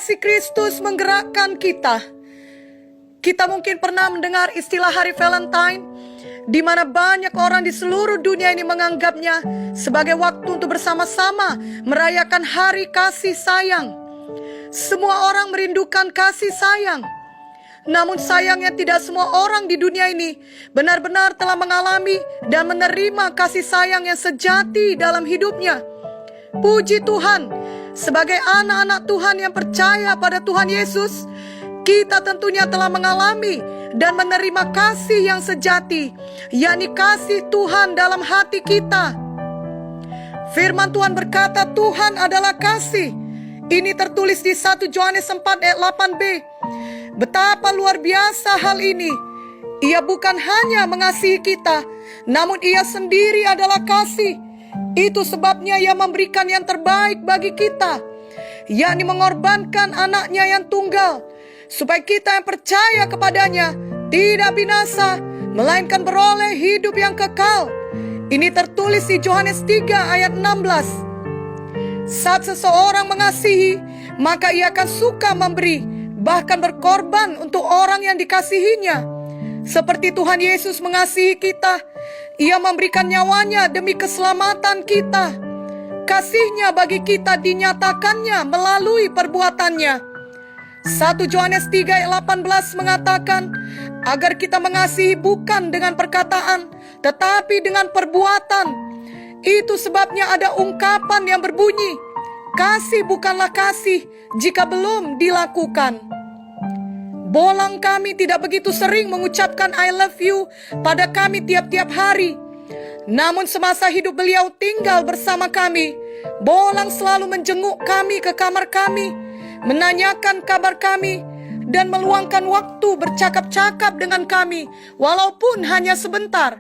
kasih Kristus menggerakkan kita. Kita mungkin pernah mendengar istilah hari Valentine, di mana banyak orang di seluruh dunia ini menganggapnya sebagai waktu untuk bersama-sama merayakan hari kasih sayang. Semua orang merindukan kasih sayang. Namun sayangnya tidak semua orang di dunia ini benar-benar telah mengalami dan menerima kasih sayang yang sejati dalam hidupnya. Puji Tuhan, sebagai anak-anak Tuhan yang percaya pada Tuhan Yesus, kita tentunya telah mengalami dan menerima kasih yang sejati, yakni kasih Tuhan dalam hati kita. Firman Tuhan berkata Tuhan adalah kasih. Ini tertulis di 1 Yohanes 4 ayat 8b. Betapa luar biasa hal ini. Ia bukan hanya mengasihi kita, namun ia sendiri adalah kasih. Itu sebabnya ia memberikan yang terbaik bagi kita, yakni mengorbankan anaknya yang tunggal, supaya kita yang percaya kepadanya tidak binasa, melainkan beroleh hidup yang kekal. Ini tertulis di Yohanes 3 ayat 16. Saat seseorang mengasihi, maka ia akan suka memberi, bahkan berkorban untuk orang yang dikasihinya. Seperti Tuhan Yesus mengasihi kita, ia memberikan nyawanya demi keselamatan kita. Kasihnya bagi kita dinyatakannya melalui perbuatannya. 1 Yohanes 3 ayat 18 mengatakan, agar kita mengasihi bukan dengan perkataan, tetapi dengan perbuatan. Itu sebabnya ada ungkapan yang berbunyi, kasih bukanlah kasih jika belum dilakukan. Bolang kami tidak begitu sering mengucapkan I love you pada kami tiap-tiap hari. Namun semasa hidup beliau tinggal bersama kami, Bolang selalu menjenguk kami ke kamar kami, menanyakan kabar kami, dan meluangkan waktu bercakap-cakap dengan kami, walaupun hanya sebentar.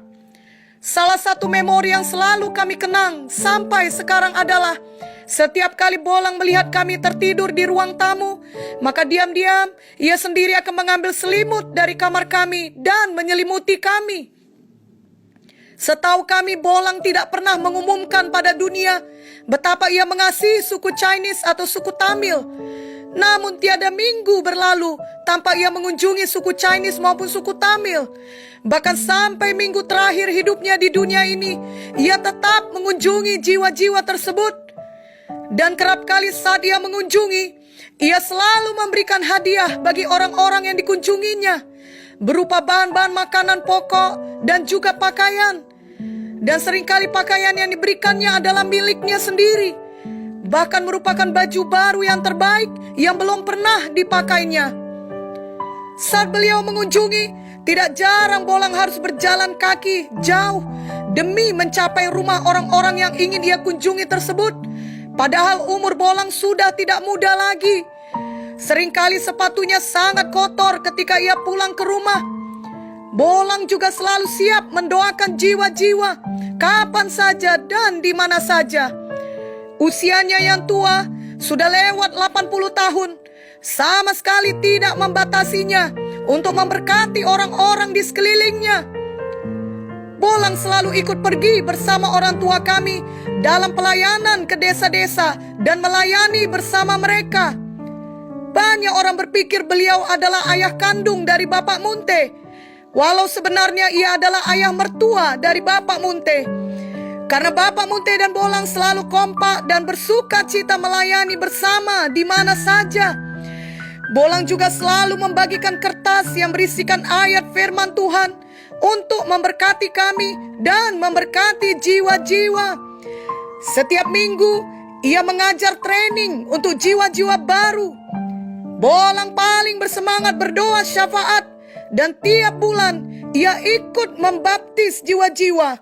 Salah satu memori yang selalu kami kenang sampai sekarang adalah setiap kali Bolang melihat kami tertidur di ruang tamu, maka diam-diam ia sendiri akan mengambil selimut dari kamar kami dan menyelimuti kami. Setahu kami, Bolang tidak pernah mengumumkan pada dunia betapa ia mengasihi suku Chinese atau suku Tamil. Namun tiada minggu berlalu tanpa ia mengunjungi suku Chinese maupun suku Tamil. Bahkan sampai minggu terakhir hidupnya di dunia ini, ia tetap mengunjungi jiwa-jiwa tersebut. Dan kerap kali saat ia mengunjungi, ia selalu memberikan hadiah bagi orang-orang yang dikunjunginya, berupa bahan-bahan makanan pokok dan juga pakaian. Dan seringkali pakaian yang diberikannya adalah miliknya sendiri, bahkan merupakan baju baru yang terbaik yang belum pernah dipakainya. Saat beliau mengunjungi, tidak jarang Bolang harus berjalan kaki jauh demi mencapai rumah orang-orang yang ingin ia kunjungi tersebut. Padahal umur Bolang sudah tidak muda lagi. Seringkali sepatunya sangat kotor ketika ia pulang ke rumah. Bolang juga selalu siap mendoakan jiwa-jiwa kapan saja dan di mana saja. Usianya yang tua, sudah lewat 80 tahun, sama sekali tidak membatasinya untuk memberkati orang-orang di sekelilingnya. Bolang selalu ikut pergi bersama orang tua kami dalam pelayanan ke desa-desa dan melayani bersama mereka. Banyak orang berpikir beliau adalah ayah kandung dari Bapak Munte, walau sebenarnya ia adalah ayah mertua dari Bapak Munte. Karena Bapak Munte dan Bolang selalu kompak dan bersuka cita melayani bersama di mana saja. Bolang juga selalu membagikan kertas yang berisikan ayat firman Tuhan untuk memberkati kami dan memberkati jiwa-jiwa. Setiap minggu, ia mengajar training untuk jiwa-jiwa baru. Bolang paling bersemangat berdoa syafaat, dan tiap bulan ia ikut membaptis jiwa-jiwa.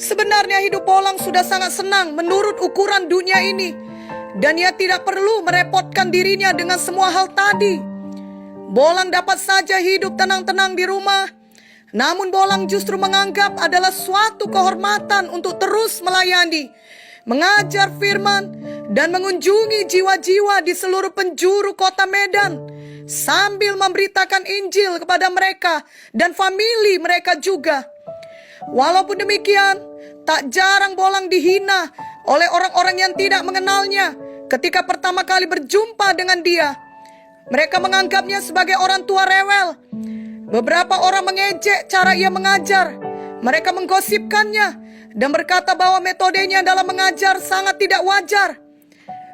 Sebenarnya hidup Bolang sudah sangat senang menurut ukuran dunia ini, dan ia tidak perlu merepotkan dirinya dengan semua hal tadi. Bolang dapat saja hidup tenang-tenang di rumah. Namun Bolang justru menganggap adalah suatu kehormatan untuk terus melayani, mengajar firman, dan mengunjungi jiwa-jiwa di seluruh penjuru kota Medan, sambil memberitakan Injil kepada mereka dan famili mereka juga. Walaupun demikian, tak jarang Bolang dihina oleh orang-orang yang tidak mengenalnya Ketika pertama kali berjumpa dengan dia, mereka menganggapnya sebagai orang tua rewel. Beberapa orang mengejek cara ia mengajar. Mereka menggosipkannya dan berkata bahwa metodenya dalam mengajar sangat tidak wajar.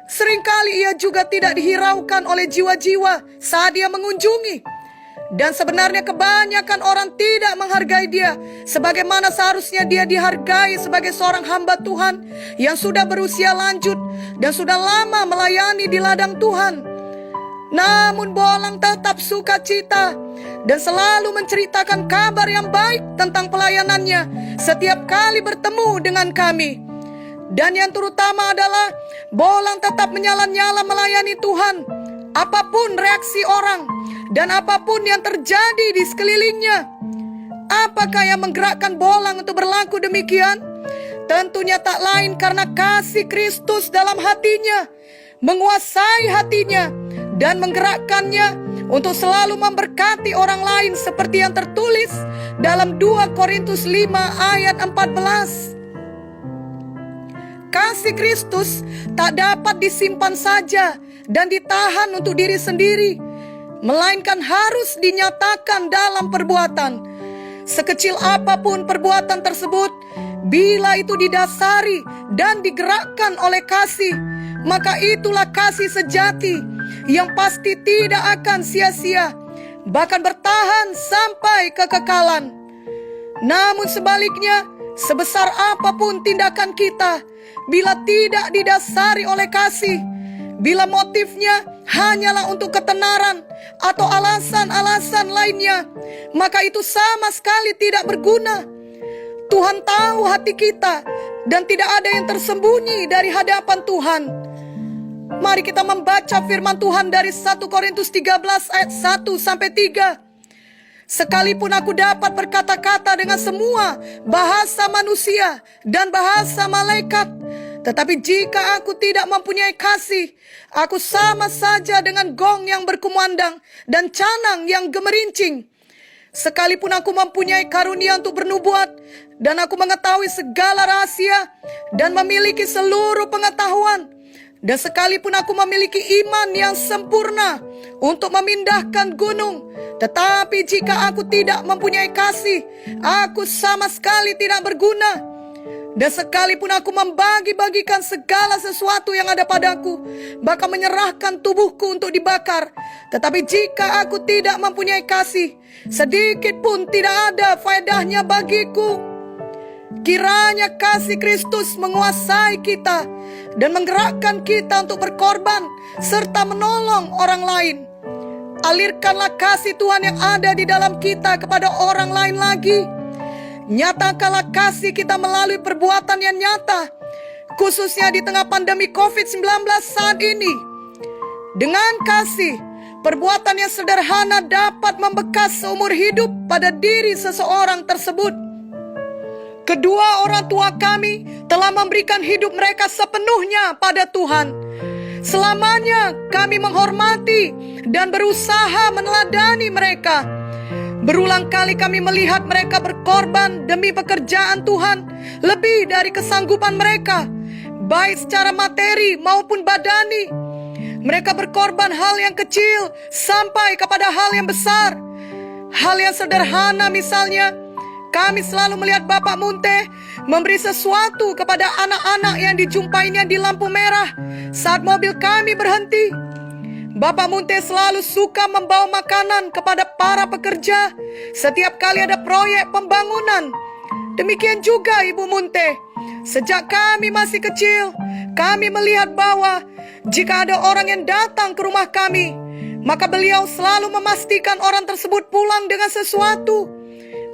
Seringkali ia juga tidak dihiraukan oleh jiwa-jiwa saat dia mengunjungi. Dan sebenarnya kebanyakan orang tidak menghargai dia sebagaimana seharusnya dia dihargai sebagai seorang hamba Tuhan yang sudah berusia lanjut dan sudah lama melayani di ladang Tuhan. Namun Bolang tetap sukacita dan selalu menceritakan kabar yang baik tentang pelayanannya setiap kali bertemu dengan kami. Dan yang terutama adalah Bolang tetap menyala-nyala melayani Tuhan, apapun reaksi orang dan apapun yang terjadi di sekelilingnya. Apakah yang menggerakkan Bolang untuk berlaku demikian? Tentunya tak lain karena kasih Kristus dalam hatinya, menguasai hatinya dan menggerakkannya untuk selalu memberkati orang lain seperti yang tertulis dalam 2 Korintus 5 ayat 14. Kasih Kristus tak dapat disimpan saja dan ditahan untuk diri sendiri, melainkan harus dinyatakan dalam perbuatan. Sekecil apapun perbuatan tersebut, bila itu didasari dan digerakkan oleh kasih, maka itulah kasih sejati yang pasti tidak akan sia-sia, bahkan bertahan sampai kekekalan. Namun sebaliknya, sebesar apapun tindakan kita, bila tidak didasari oleh kasih, bila motifnya hanyalah untuk ketenaran atau alasan-alasan lainnya, maka itu sama sekali tidak berguna. Tuhan tahu hati kita dan tidak ada yang tersembunyi dari hadapan Tuhan. Mari kita membaca firman Tuhan dari 1 Korintus 13 ayat 1-3. Sekalipun aku dapat berkata-kata dengan semua bahasa manusia dan bahasa malaikat, tetapi jika aku tidak mempunyai kasih, aku sama saja dengan gong yang berkumandang dan canang yang gemerincing. Sekalipun aku mempunyai karunia untuk bernubuat, dan aku mengetahui segala rahasia, dan memiliki seluruh pengetahuan, dan sekalipun aku memiliki iman yang sempurna untuk memindahkan gunung, tetapi jika aku tidak mempunyai kasih, aku sama sekali tidak berguna. Dan sekalipun aku membagi-bagikan segala sesuatu yang ada padaku, bahkan menyerahkan tubuhku untuk dibakar, tetapi jika aku tidak mempunyai kasih, sedikit pun tidak ada faedahnya bagiku. Kiranya kasih Kristus menguasai kita dan menggerakkan kita untuk berkorban serta menolong orang lain. Alirkanlah kasih Tuhan yang ada di dalam kita kepada orang lain lagi. Nyatakanlah kasih kita melalui perbuatan yang nyata, khususnya di tengah pandemi COVID-19 saat ini. Dengan kasih, perbuatan yang sederhana dapat membekas seumur hidup pada diri seseorang tersebut. Kedua orang tua kami telah memberikan hidup mereka sepenuhnya pada Tuhan. Selamanya kami menghormati dan berusaha meneladani mereka. Berulang kali kami melihat mereka berkorban demi pekerjaan Tuhan lebih dari kesanggupan mereka, baik secara materi maupun badani. Mereka berkorban hal yang kecil sampai kepada hal yang besar. Hal yang sederhana misalnya, kami selalu melihat Bapak Munte memberi sesuatu kepada anak-anak yang dijumpainya di lampu merah saat mobil kami berhenti. Bapak Munte selalu suka membawa makanan kepada para pekerja setiap kali ada proyek pembangunan. Demikian juga Ibu Munte. Sejak kami masih kecil, kami melihat bahwa jika ada orang yang datang ke rumah kami, maka beliau selalu memastikan orang tersebut pulang dengan sesuatu.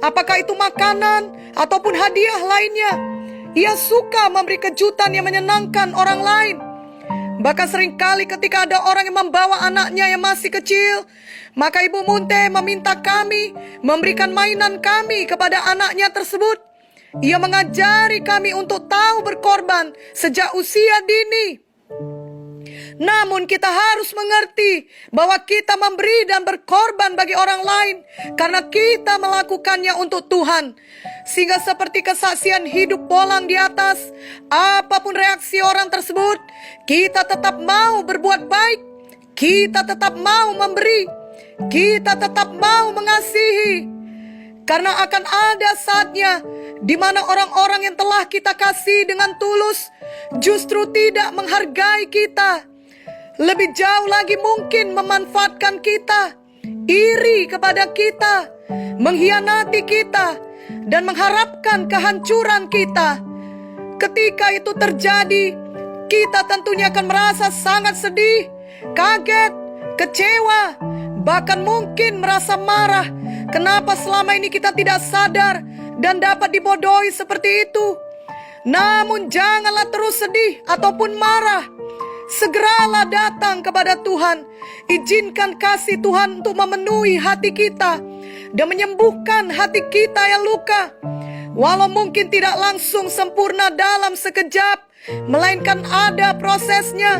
Apakah itu makanan ataupun hadiah lainnya. Ia suka memberi kejutan yang menyenangkan orang lain. Bahkan seringkali ketika ada orang yang membawa anaknya yang masih kecil, maka Ibu Munte meminta kami memberikan mainan kami kepada anaknya tersebut. Ia mengajari kami untuk tahu berkorban sejak usia dini. Namun kita harus mengerti bahwa kita memberi dan berkorban bagi orang lain karena kita melakukannya untuk Tuhan. sehingga seperti kesaksian hidup bolang di atas, apapun reaksi orang tersebut, kita tetap mau berbuat baik, kita tetap mau memberi, kita tetap mau mengasihi. Karena akan ada saatnya di mana orang-orang yang telah kita kasih dengan tulus justru tidak menghargai kita. Lebih jauh lagi mungkin memanfaatkan kita, iri kepada kita, mengkhianati kita, dan mengharapkan kehancuran kita. Ketika itu terjadi, kita tentunya akan merasa sangat sedih, kaget, kecewa, bahkan mungkin merasa marah. Kenapa selama ini kita tidak sadar dan dapat dibodohi seperti itu? Namun janganlah terus sedih ataupun marah. Segeralah datang kepada Tuhan. Izinkan kasih Tuhan untuk memenuhi hati kita dan menyembuhkan hati kita yang luka. Walau mungkin tidak langsung sempurna dalam sekejap, melainkan ada prosesnya.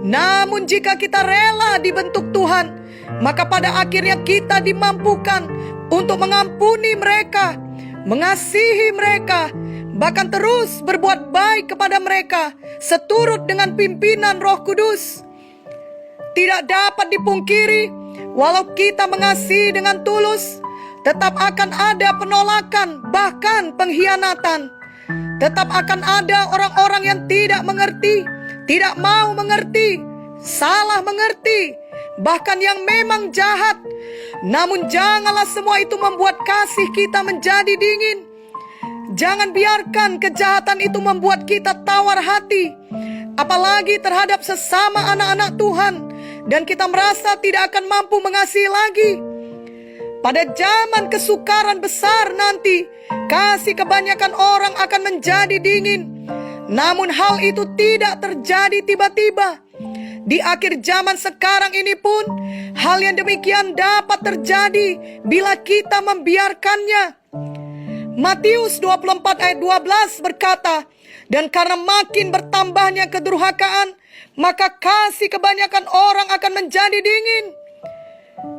Namun jika kita rela dibentuk Tuhan, maka pada akhirnya kita dimampukan untuk mengampuni mereka, mengasihi mereka, bahkan terus berbuat baik kepada mereka seturut dengan pimpinan Roh Kudus. Tidak dapat dipungkiri, walau kita mengasihi dengan tulus, tetap akan ada penolakan, bahkan pengkhianatan. Tetap akan ada orang-orang yang tidak mengerti, tidak mau mengerti, salah mengerti, bahkan yang memang jahat. Namun janganlah semua itu membuat kasih kita menjadi dingin. Jangan biarkan kejahatan itu membuat kita tawar hati, apalagi terhadap sesama anak-anak Tuhan, dan kita merasa tidak akan mampu mengasihi lagi. Pada zaman kesukaran besar nanti, kasih kebanyakan orang akan menjadi dingin. Namun hal itu tidak terjadi tiba-tiba. Di akhir zaman sekarang ini pun, hal yang demikian dapat terjadi bila kita membiarkannya. Matius 24 ayat 12 berkata, dan karena makin bertambahnya kedurhakaan, maka kasih kebanyakan orang akan menjadi dingin.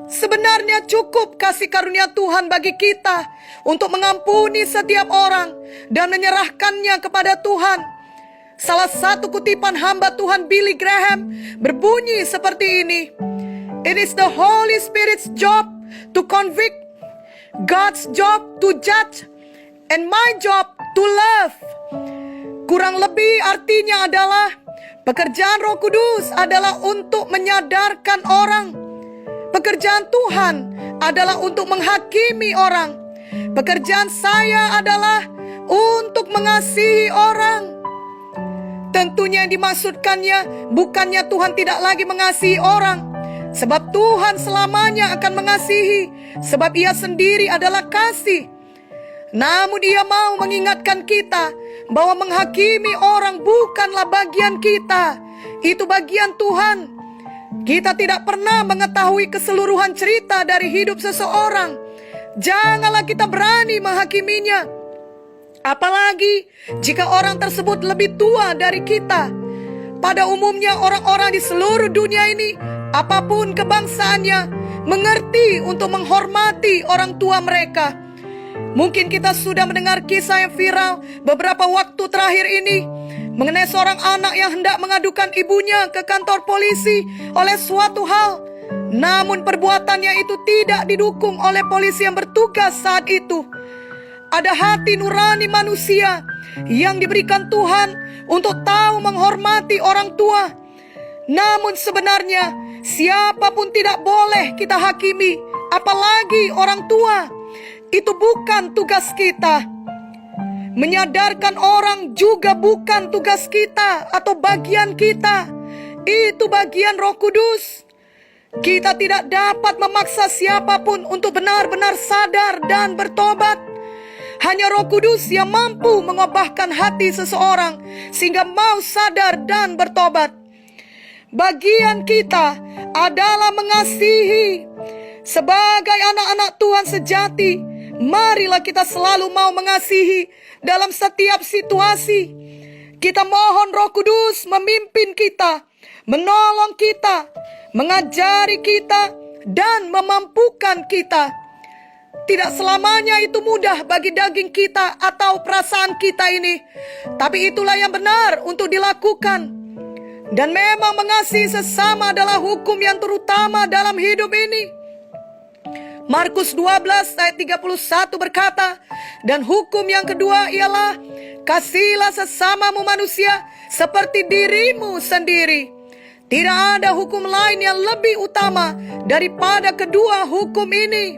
Sebenarnya cukup kasih karunia Tuhan bagi kita untuk mengampuni setiap orang dan menyerahkannya kepada Tuhan. Salah satu kutipan hamba Tuhan Billy Graham berbunyi seperti ini. It is the Holy Spirit's job to convict, God's job to judge, and my job to love. Kurang lebih artinya adalah pekerjaan Roh Kudus adalah untuk menyadarkan orang. Pekerjaan Tuhan adalah untuk menghakimi orang. Pekerjaan saya adalah untuk mengasihi orang. Tentunya yang dimaksudkannya bukannya Tuhan tidak lagi mengasihi orang, sebab Tuhan selamanya akan mengasihi, sebab Ia sendiri adalah kasih. Namun Ia mau mengingatkan kita bahwa menghakimi orang bukanlah bagian kita, itu bagian Tuhan. Kita tidak pernah mengetahui keseluruhan cerita dari hidup seseorang. Janganlah kita berani menghakiminya, apalagi jika orang tersebut lebih tua dari kita. Pada umumnya orang-orang di seluruh dunia ini, apapun kebangsaannya, mengerti untuk menghormati orang tua mereka. Mungkin kita sudah mendengar kisah yang viral beberapa waktu terakhir ini mengenai seorang anak yang hendak mengadukan ibunya ke kantor polisi oleh suatu hal. Namun perbuatannya itu tidak didukung oleh polisi yang bertugas saat itu. Ada hati nurani manusia yang diberikan Tuhan untuk tahu menghormati orang tua. Namun sebenarnya siapapun tidak boleh kita hakimi, apalagi orang tua. Itu bukan tugas kita. Menyadarkan orang juga bukan tugas kita atau bagian kita. Itu bagian Roh Kudus. Kita tidak dapat memaksa siapapun untuk benar-benar sadar dan bertobat. Hanya Roh Kudus yang mampu mengubahkan hati seseorang sehingga mau sadar dan bertobat. Bagian kita adalah mengasihi. Sebagai anak-anak Tuhan sejati, marilah kita selalu mau mengasihi dalam setiap situasi. Kita mohon Roh Kudus memimpin kita, menolong kita, mengajari kita, dan memampukan kita. Tidak selamanya itu mudah bagi daging kita atau perasaan kita ini, tapi itulah yang benar untuk dilakukan. Dan memang mengasihi sesama adalah hukum yang terutama dalam hidup ini. Markus 12 ayat 31 berkata, dan hukum yang kedua ialah, kasihilah sesamamu manusia seperti dirimu sendiri. Tidak ada hukum lain yang lebih utama daripada kedua hukum ini.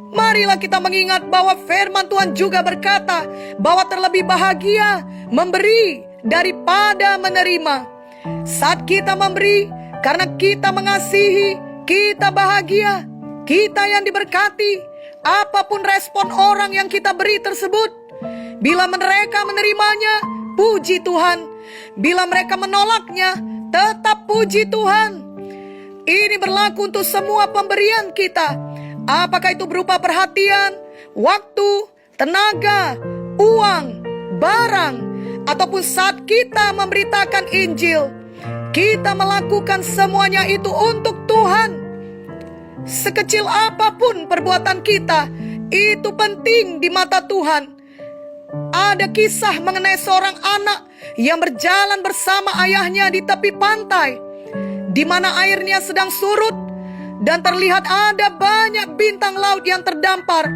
Marilah kita mengingat bahwa firman Tuhan juga berkata bahwa terlebih bahagia memberi daripada menerima. Saat kita memberi karena kita mengasihi, kita bahagia, kita yang diberkati. Apapun respon orang yang kita beri tersebut, bila mereka menerimanya, puji Tuhan. Bila mereka menolaknya, tetap puji Tuhan. Ini berlaku untuk semua pemberian kita, apakah itu berupa perhatian, waktu, tenaga, uang, barang, ataupun saat kita memberitakan Injil. Kita melakukan semuanya itu untuk Tuhan. Sekecil apapun perbuatan kita, itu penting di mata Tuhan. Ada kisah mengenai seorang anak yang berjalan bersama ayahnya di tepi pantai, di mana airnya sedang surut, dan terlihat ada banyak bintang laut yang terdampar.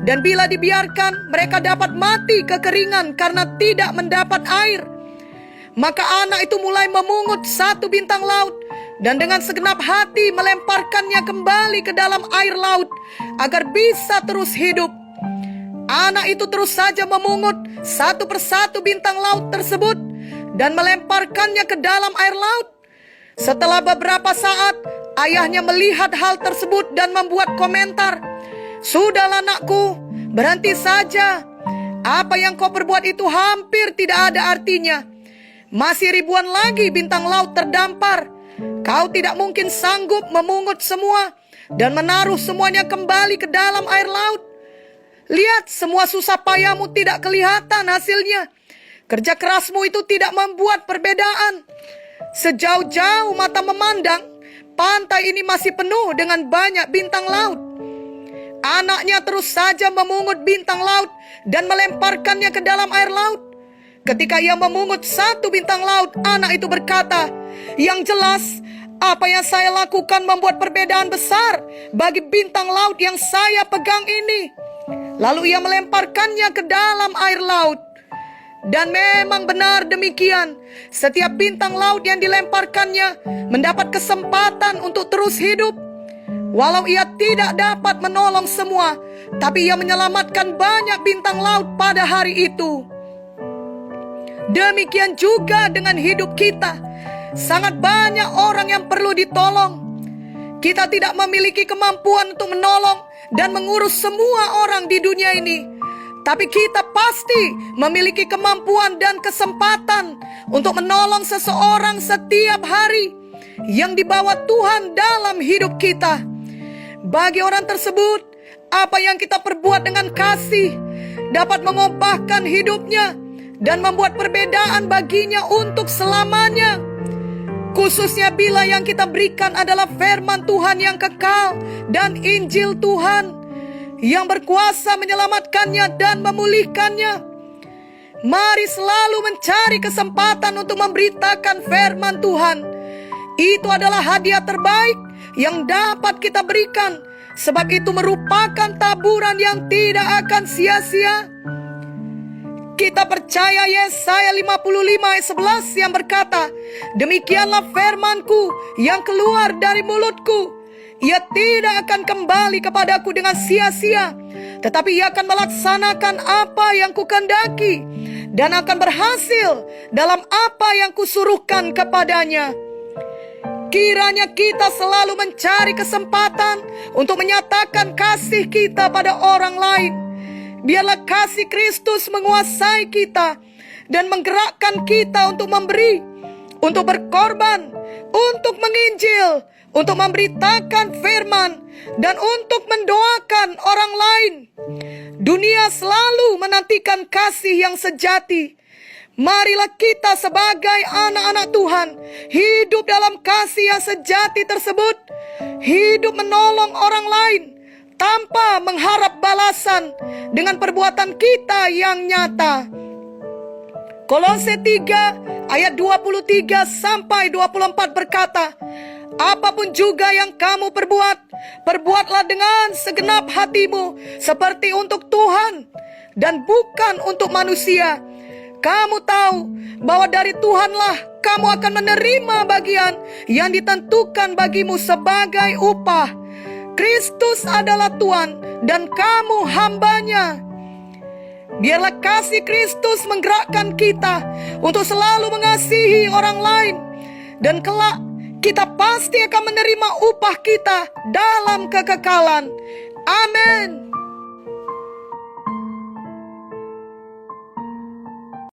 Dan bila dibiarkan, mereka dapat mati kekeringan karena tidak mendapat air. Maka anak itu mulai memungut satu bintang laut, dan dengan segenap hati melemparkannya kembali ke dalam air laut, agar bisa terus hidup. Anak itu terus saja memungut satu persatu bintang laut tersebut, dan melemparkannya ke dalam air laut. Setelah beberapa saat, ayahnya melihat hal tersebut dan membuat komentar, "Sudahlah anakku, berhenti saja. Apa yang kau perbuat itu hampir tidak ada artinya. Masih ribuan lagi bintang laut terdampar. Kau tidak mungkin sanggup memungut semua dan menaruh semuanya kembali ke dalam air laut. Lihat, semua susah payahmu tidak kelihatan hasilnya. Kerja kerasmu itu tidak membuat perbedaan. Sejauh-jauh mata memandang, pantai ini masih penuh dengan banyak bintang laut." Anaknya terus saja memungut bintang laut dan melemparkannya ke dalam air laut. Ketika ia memungut satu bintang laut, anak itu berkata, "Yang jelas, apa yang saya lakukan membuat perbedaan besar bagi bintang laut yang saya pegang ini." Lalu ia melemparkannya ke dalam air laut. Dan memang benar demikian. Setiap bintang laut yang dilemparkannya mendapat kesempatan untuk terus hidup. Walau ia tidak dapat menolong semua, tapi ia menyelamatkan banyak bintang laut pada hari itu. Demikian juga dengan hidup kita. Sangat banyak orang yang perlu ditolong. Kita tidak memiliki kemampuan untuk menolong dan mengurus semua orang di dunia ini. Tapi kita pasti memiliki kemampuan dan kesempatan untuk menolong seseorang setiap hari yang dibawa Tuhan dalam hidup kita. Bagi orang tersebut, apa yang kita perbuat dengan kasih dapat mengubahkan hidupnya dan membuat perbedaan baginya untuk selamanya. Khususnya bila yang kita berikan adalah firman Tuhan yang kekal dan Injil Tuhan yang berkuasa menyelamatkannya dan memulihkannya. Mari selalu mencari kesempatan untuk memberitakan firman Tuhan. Itu adalah hadiah terbaik yang dapat kita berikan, sebab itu merupakan taburan yang tidak akan sia-sia. Kita percaya Yesaya 55 ayat 11 yang berkata, "Demikianlah firman-Ku yang keluar dari mulutku. Ia tidak akan kembali kepadaku dengan sia-sia, tetapi ia akan melaksanakan apa yang kukendaki dan akan berhasil dalam apa yang kusuruhkan kepadanya." Kiranya kita selalu mencari kesempatan untuk menyatakan kasih kita pada orang lain. Biarlah kasih Kristus menguasai kita dan menggerakkan kita untuk memberi, untuk berkorban, untuk menginjil, untuk memberitakan firman, dan untuk mendoakan orang lain. Dunia selalu menantikan kasih yang sejati. Marilah kita sebagai anak-anak Tuhan hidup dalam kasih yang sejati tersebut, hidup menolong orang lain, tanpa mengharap balasan dengan perbuatan kita yang nyata. Kolose 3 ayat 23 sampai 24 berkata, apapun juga yang kamu perbuat, perbuatlah dengan segenap hatimu seperti untuk Tuhan dan bukan untuk manusia. Kamu tahu bahwa dari Tuhanlah kamu akan menerima bagian yang ditentukan bagimu sebagai upah. Kristus adalah Tuhan dan kamu hambanya. Biarlah kasih Kristus menggerakkan kita untuk selalu mengasihi orang lain. Dan kelak kita pasti akan menerima upah kita dalam kekekalan. Amin.